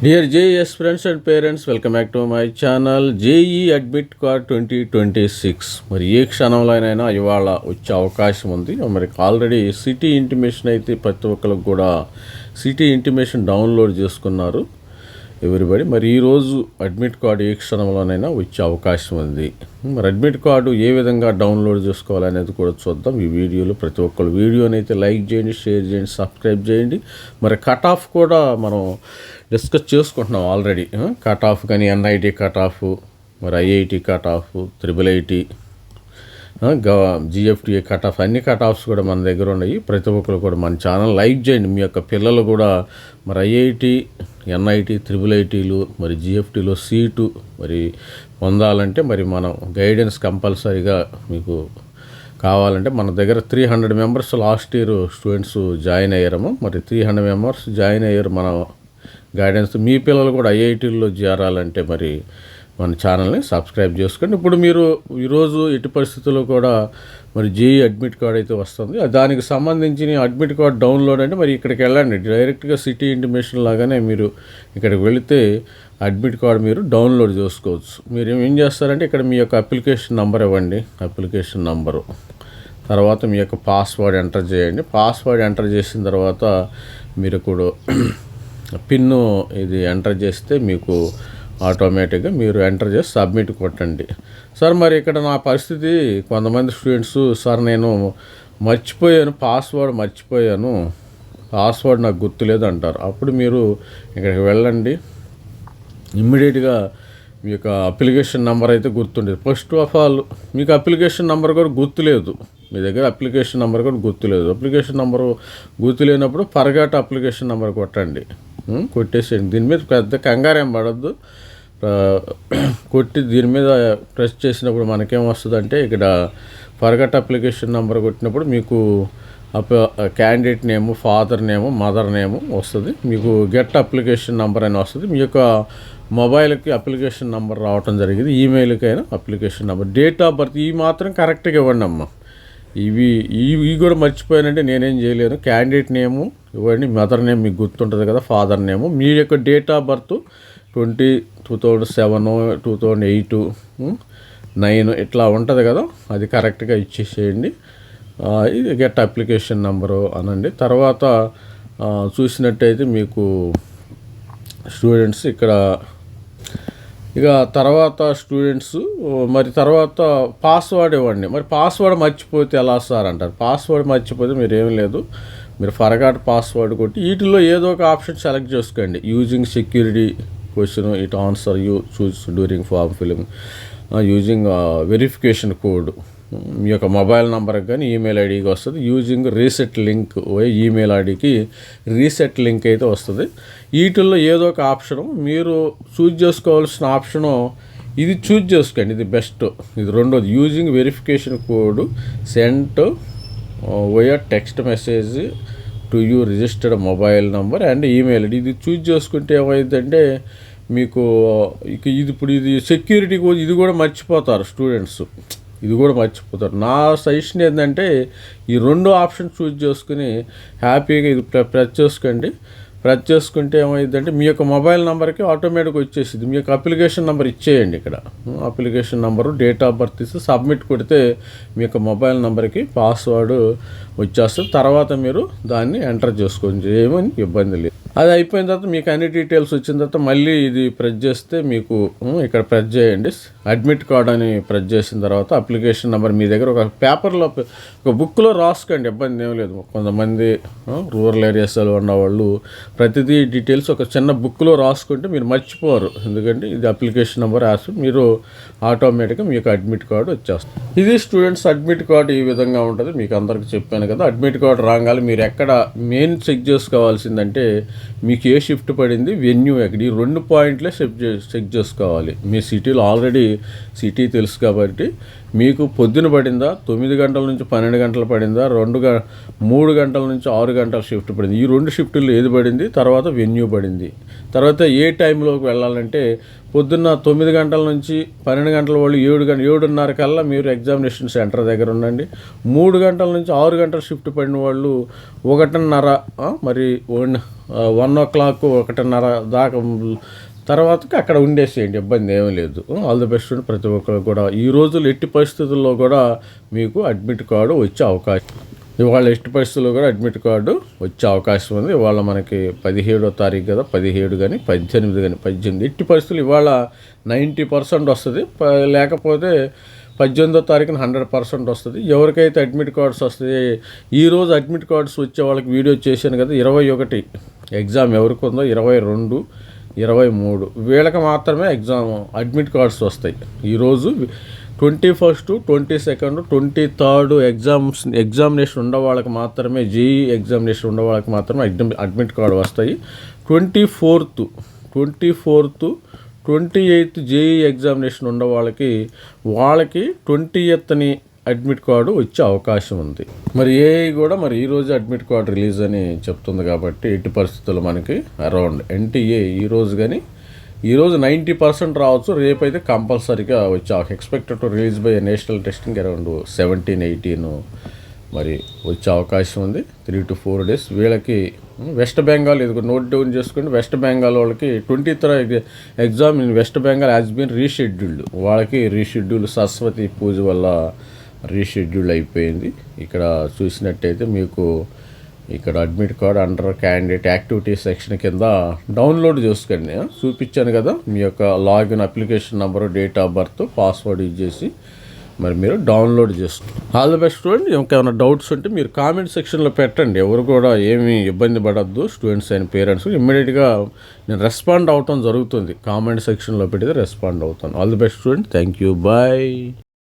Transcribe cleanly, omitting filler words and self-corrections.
Dear JES friends and parents, welcome back to my channel. JE admit card 2026 మరి ఏ క్షణంలోనైనా ఇవాళ వచ్చే అవకాశం ఉంది. మరి ఆల్రెడీ సిటీ ఇంటిమేషన్ అయితే ప్రతి ఒక్కరికి కూడా సిటీ ఇంటిమేషన్ డౌన్లోడ్ చేసుకున్నారు ఎవ్రీబడి. మరి ఈరోజు అడ్మిట్ కార్డు ఏ క్షణంలోనైనా వచ్చే అవకాశం ఉంది. మరి అడ్మిట్ కార్డు ఏ విధంగా డౌన్లోడ్ చేసుకోవాలనేది కూడా చూద్దాం ఈ వీడియోలో. ప్రతి ఒక్కరు వీడియోని అయితే లైక్ చేయండి, షేర్ చేయండి, సబ్స్క్రైబ్ చేయండి. మరి కట్ ఆఫ్ కూడా మనం డిస్కస్ చేసుకుంటున్నాం ఆల్రెడీ. కట్ ఆఫ్ కానీ ఎన్ఐటి కట్ ఆఫ్, మరి IIT cut off, IIIT, GFTA cut off, అన్ని కట్ ఆఫ్స్ కూడా మన దగ్గర ఉన్నాయి. ప్రతి ఒక్కరు కూడా మన ఛానల్ లైక్ చేయండి. మీ యొక్క పిల్లలు కూడా మరి ఐఐటి, NIT, IIITలు, మరి GFTలో సీటు మరి పొందాలంటే మరి మనం గైడెన్స్ కంపల్సరీగా మీకు కావాలంటే మన దగ్గర 300 members last year students join అయ్యారము. మరి 300 మెంబర్స్ జాయిన్ అయ్యారు మన గైడెన్స్. మీ పిల్లలు కూడా ఐఐటీల్లో చేరాలంటే మరి మన ఛానల్ని సబ్స్క్రైబ్ చేసుకోండి. ఇప్పుడు మీరు ఈరోజు ఎట్టి పరిస్థితుల్లో కూడా మరి JEE అడ్మిట్ కార్డ్ అయితే వస్తుంది. దానికి సంబంధించిన అడ్మిట్ కార్డ్ డౌన్లోడ్ అంటే మరి ఇక్కడికి వెళ్ళండి. డైరెక్ట్గా సిటీ ఇంటిమేషన్ లాగానే మీరు ఇక్కడికి వెళితే అడ్మిట్ కార్డ్ మీరు డౌన్లోడ్ చేసుకోవచ్చు. మీరు ఏం చేస్తారంటే ఇక్కడ మీ యొక్క అప్లికేషన్ నెంబర్ ఇవ్వండి. అప్లికేషన్ నెంబరు తర్వాత మీ యొక్క పాస్వర్డ్ ఎంటర్ చేయండి. పాస్వర్డ్ ఎంటర్ చేసిన తర్వాత మీరు కూడా పిన్ను ఇది ఎంటర్ చేస్తే మీకు ఆటోమేటిక్గా మీరు ఎంటర్ చేసి సబ్మిట్ కొట్టండి. సార్ మరి ఇక్కడ నా పరిస్థితి కొంతమంది స్టూడెంట్స్, సార్ నేను మర్చిపోయాను, పాస్వర్డ్ మర్చిపోయాను, పాస్వర్డ్ నాకు గుర్తులేదు అంటారు. అప్పుడు మీరు ఇక్కడికి వెళ్ళండి. ఇమ్మీడియట్గా మీ యొక్క అప్లికేషన్ నెంబర్ అయితే గుర్తుండేది. ఫస్ట్ ఆఫ్ ఆల్ మీకు అప్లికేషన్ నెంబర్ కూడా గుర్తులేదు, మీ దగ్గర అప్లికేషన్ నెంబర్ కూడా గుర్తులేదు. అప్లికేషన్ నెంబరు గుర్తులేనప్పుడు ఫర్గాట్ అప్లికేషన్ నెంబర్ కొట్టండి. కొట్టేసేయండి. దీని మీద పెద్ద కంగారేం పడద్దు. కొట్టి దీని మీద ప్రెస్ చేసినప్పుడు మనకేం వస్తుందంటే ఇక్కడ ఫర్గాట్ అప్లికేషన్ నెంబర్ కొట్టినప్పుడు మీకు క్యాండిడేట్ నేము, ఫాదర్ నేము, మదర్ నేము వస్తుంది. మీకు గెట్ అప్లికేషన్ నెంబర్ అని వస్తుంది. మీ యొక్క మొబైల్కి అప్లికేషన్ నెంబర్ రావటం జరిగింది. ఈమెయిల్కైనా application number, date of birth ఇవి మాత్రం కరెక్ట్గా ఇవ్వండి అమ్మ. ఇవి కూడా మర్చిపోయానంటే నేనేం చేయలేను. క్యాండిడేట్ నేము ఇవ్వండి, మదర్ నేమ్ మీకు గుర్తుంటుంది కదా, ఫాదర్ నేము, మీ యొక్క డేట్ ఆఫ్ బర్త్ 2007, 2008, 9 ఇట్లా ఉంటుంది కదా, అది కరెక్ట్గా ఇచ్చేసేయండి. ఇది గెట్ అప్లికేషన్ నెంబరు అనండి. తర్వాత చూసినట్టయితే మీకు స్టూడెంట్స్ ఇక్కడ ఇక తర్వాత స్టూడెంట్స్ మరి తర్వాత పాస్వర్డ్ ఇవ్వండి. మరి పాస్వర్డ్ మర్చిపోతే ఎలా సార్ అంటారు. పాస్వర్డ్ మర్చిపోతే మీరు ఏం లేదు, మీరు ఫర్గాట్ పాస్వర్డ్ కొట్టి వీటిల్లో ఏదో ఒక ఆప్షన్ సెలెక్ట్ చేసుకోండి. Using security question it answer you chose during form filling, using verification code మీ యొక్క మొబైల్ నెంబర్కి కానీ ఈమెయిల్ ఐడికి వస్తుంది. యూజింగ్ రీసెట్ లింక్ ఈమెయిల్ ఐడికి రీసెట్ లింక్ అయితే వస్తుంది. వీటిల్లో ఏదో ఒక ఆప్షను మీరు చూజ్ చేసుకోవాల్సిన ఆప్షను ఇది చూజ్ చేసుకోండి. ఇది బెస్ట్. ఇది రెండోది using verification code sent via text message to you registered mobile number and email ID. ఇది చూజ్ చేసుకుంటే ఏమైందంటే మీకు ఇక ఇది సెక్యూరిటీ కోడ్ ఇది కూడా మర్చిపోతారు స్టూడెంట్స్, ఇది కూడా మర్చిపోతారు. నా సజెషన్ ఏంటంటే ఈ రెండు ఆప్షన్ చూజ్ చేసుకుని హ్యాపీగా ఇది ప్రెస్ చేసుకోండి. ప్రెస్ చేసుకుంటే ఏమైందంటే మీ యొక్క మొబైల్ నెంబర్కి ఆటోమేటిక్గా వచ్చేసింది. మీ యొక్క అప్లికేషన్ నెంబర్ ఇచ్చేయండి. ఇక్కడ application number, date of birth ఇస్తే సబ్మిట్ కొడితే మీ యొక్క మొబైల్ నెంబర్కి పాస్వర్డ్ వచ్చేస్తుంది. తర్వాత మీరు దాన్ని ఎంటర్ చేసుకోండి, ఏమని ఇబ్బంది లేదు. అది అయిపోయిన తర్వాత మీకు అన్ని డీటెయిల్స్ వచ్చిన తర్వాత మళ్ళీ ఇది ప్రెస్ చేస్తే మీకు ఇక్కడ ప్రెస్ చేయండి. అడ్మిట్ కార్డ్ అని ప్రెస్ చేసిన తర్వాత అప్లికేషన్ నెంబర్ మీ దగ్గర ఒక పేపర్లో ఒక బుక్లో రాసుకోండి, ఇబ్బంది ఏం లేదు. కొంతమంది రూరల్ ఏరియాస్లో ఉన్నవాళ్ళు ప్రతిదీ డీటెయిల్స్ ఒక చిన్న బుక్లో రాసుకుంటే మీరు మర్చిపోరు. ఎందుకంటే ఇది అప్లికేషన్ నెంబర్ మీరు ఆటోమేటిక్గా మీకు అడ్మిట్ కార్డు వచ్చేస్తుంది. ఇది స్టూడెంట్స్ అడ్మిట్ కార్డు ఈ విధంగా ఉంటుంది. మీకు అందరికీ చెప్పాను కదా. అడ్మిట్ కార్డు రాగాలి మీరు ఎక్కడ మెయిన్ చెక్ చేసుకోవాల్సిందంటే మీకు ఏ షిఫ్ట్ పడింది, వెన్యూ ఎక్కడ, ఈ 2 పాయింట్లే చెక్ చేసుకోవాలి. మీ సిటీలో ఆల్రెడీ సిటీ తెలుసు కాబట్టి మీకు పొద్దున పడిందా, 9 గంటల నుంచి 12 గంటలు పడిందా, 3 గంటల నుంచి 6 గంటల షిఫ్ట్ పడింది, ఈ 2 షిఫ్టుల్లో ఏది పడింది, తర్వాత వెన్యూ పడింది. తర్వాత ఏ టైంలోకి వెళ్ళాలంటే పొద్దున్న 9 గంటల నుంచి 12 గంటల వాళ్ళు 7:30 కల్లా మీరు ఎగ్జామినేషన్ సెంటర్ దగ్గర ఉండండి. 3 గంటల నుంచి 6 గంటల షిఫ్ట్ పడిన వాళ్ళు 1:30 మరి 1 o'clock 1:30 దాకా తర్వాతకి అక్కడ ఉండేసేయండి, ఇబ్బంది ఏమీ లేదు. ఆల్ ది బెస్ట్ ప్రతి ఒక్కరు కూడా. ఈ రోజులు ఎట్టి పరిస్థితుల్లో కూడా మీకు అడ్మిట్ కార్డు వచ్చే అవకాశం, ఇవాళ ఎట్టి పరిస్థితుల్లో కూడా అడ్మిట్ కార్డు వచ్చే అవకాశం ఉంది. ఇవాళ మనకి 17వ తారీఖు కదా, 17 కానీ 18 కానీ 18 ఎట్టి పరిస్థితులు ఇవాళ 90% వస్తుంది, లేకపోతే 18వ తారీఖున 100% వస్తుంది. ఎవరికైతే అడ్మిట్ కార్డ్స్ వస్తాయి, ఈరోజు అడ్మిట్ కార్డ్స్ వచ్చే వాళ్ళకి వీడియో చేశాను కదా, 21 ఎగ్జామ్ ఎవరికి ఉందో, 22, 23 వీళ్ళకి మాత్రమే అడ్మిట్ కార్డ్స్ వస్తాయి. ఈరోజు 21, 22, 23 ఎగ్జామినేషన్ ఉన్న వాళ్ళకి మాత్రమే, జేఈ ఎగ్జామినేషన్ ఉన్న వాళ్ళకి మాత్రమే అడ్మిట్ కార్డు వస్తాయి. 24th, 28th జేఈ ఎగ్జామినేషన్ ఉన్న వాళ్ళకి 20th అడ్మిట్ కార్డు వచ్చే అవకాశం ఉంది. మరి ఏఐ కూడా మరి ఈరోజు అడ్మిట్ కార్డు రిలీజ్ అని చెప్తుంది కాబట్టి ఎట్టి పరిస్థితుల్లో మనకి అరౌండ్ ఎన్టీఏ ఈరోజు కానీ, ఈరోజు 90% రావచ్చు, రేపైతే కంపల్సరీగా expected to release by national testing around 17, 18 మరి వచ్చే అవకాశం ఉంది. 3 to 4 days. వీళ్ళకి వెస్ట్ బెంగాల్ ఇది నోట్ డౌన్ చేసుకోండి. వెస్ట్ బెంగాల్ వాళ్ళకి 23rd exam in West Bengal has been rescheduled. వాళ్ళకి రీషెడ్యూల్ సరస్వతి పూజ వల్ల రీషెడ్యూల్ అయిపోయింది. ఇక్కడ చూసినట్టయితే మీకు ఇక్కడ admit card under candidate activity section కింద డౌన్లోడ్ చేసుకోండి. చూపించాను కదా, మీ యొక్క login application number, date of birth, password ఇచ్చేసి మరి మీరు డౌన్లోడ్ చేసుకోండి. All the best student. ఇంకేమైనా డౌట్స్ ఉంటే మీరు కామెంట్ సెక్షన్లో పెట్టండి. ఎవరు కూడా ఏమీ ఇబ్బంది పడద్దు, స్టూడెంట్స్ అండ్ పేరెంట్స్. ఇమ్మీడియట్గా నేను రెస్పాండ్ అవటం జరుగుతుంది. కామెంట్ సెక్షన్లో పెడితే రెస్పాండ్ అవుతాను. All the best student. Thank you. Bye.